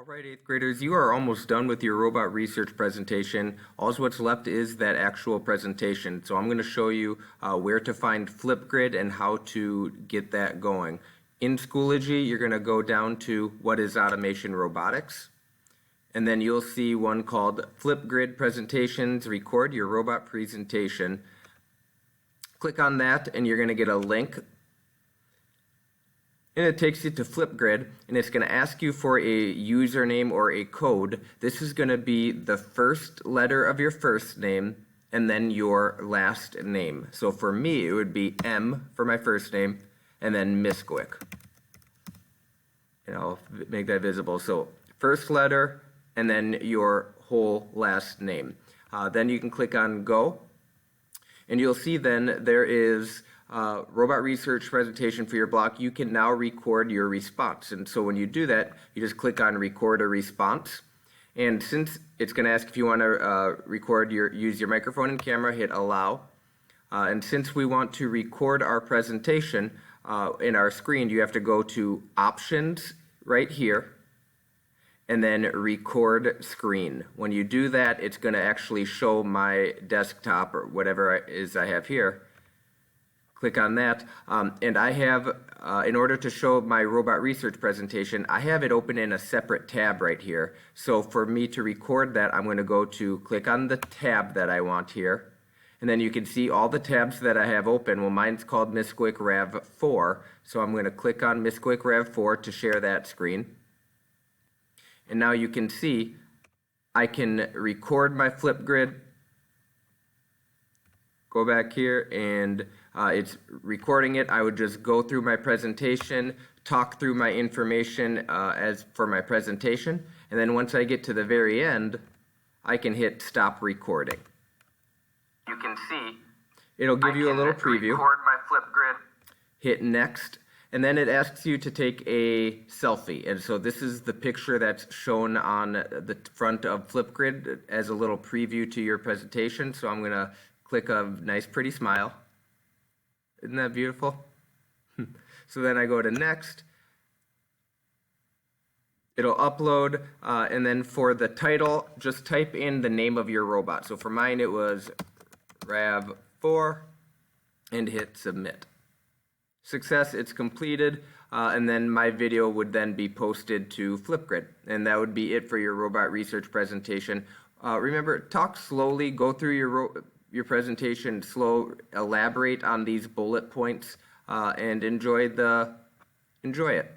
All right, 8th graders, you are almost done with your robot research presentation. All what's left is that actual presentation. So I'm going to show you where to find Flipgrid and how to get that going. In Schoology, you're going to go down to What is Automation Robotics? And then you'll see one called Flipgrid Presentations, Record Your Robot Presentation. Click on that and you're going to get a link. And it takes you to Flipgrid, and it's going to ask you for a username or a code. This is going to be the first letter of your first name and then your last name. So for me, it would be M for my first name and then Misquick. And I'll make that visible. So first letter and then your whole last name. Then you can click on Go, and you'll see then there is robot research presentation for your block. You can now record your response. And so when you do that, you just click on record a response. And since it's going to ask if you want to use your microphone and camera, hit allow. And since we want to record our presentation in our screen, you have to go to options right here and then record screen. When you do that, it's going to actually show my desktop or whatever it is I have here. Click on that, and I have, in order to show my robot research presentation, I have it open in a separate tab right here. So for me to record that, I'm going to go to click on the tab that I want here, and then you can see all the tabs that I have open. Well, mine's called Misquick Rav 4, so I'm going to click on Misquick Rav 4 to share that screen. And now you can see I can record my Flipgrid. Go back here and it's recording it. I would just go through my presentation, talk through my information as for my presentation, and then once I get to the very end, I can hit stop recording. You can see it'll give you a little preview. Record my Flipgrid. Hit next, and then it asks you to take a selfie. And so this is the picture that's shown on the front of Flipgrid as a little preview to your presentation. So I'm going to click a nice pretty smile. Isn't that beautiful? So then I go to next. It'll upload, and then for the title, just type in the name of your robot. So for mine, it was Rav4, and hit submit. Success, it's completed, and then my video would then be posted to Flipgrid. And that would be it for your robot research presentation. Remember, talk slowly, go through your presentation slow, elaborate on these bullet points, and enjoy it.